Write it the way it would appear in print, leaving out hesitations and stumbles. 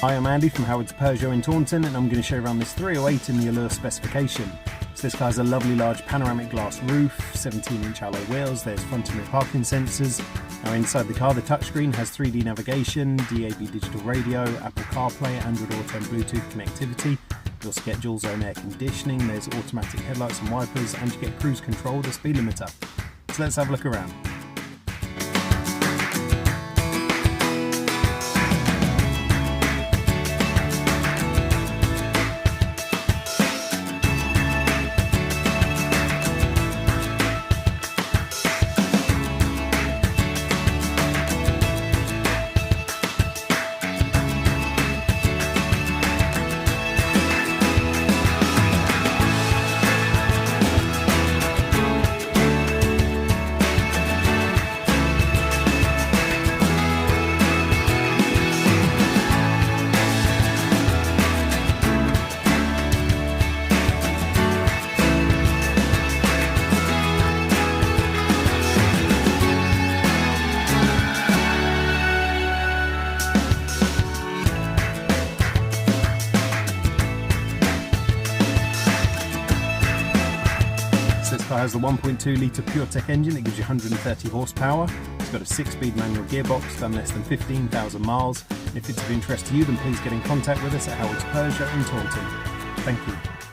Hi, I'm Andy from Howard's Peugeot in Taunton, and I'm going to show you around this 308 in the Allure specification. So this car has a lovely large panoramic glass roof, 17-inch alloy wheels, there's front and rear parking sensors. Now inside the car, the touchscreen has 3D navigation, DAB digital radio, Apple CarPlay, Android Auto and Bluetooth connectivity. You also get dual zone air conditioning, there's automatic headlights and wipers, and you get cruise control with a speed limiter. So let's have a look around. This car has the 1.2 litre PureTech engine that gives you 130 horsepower. It's got a 6-speed manual gearbox, done less than 15,000 miles. If it's of interest to you, then please get in contact with us at Howard's Peugeot in Taunton. Thank you.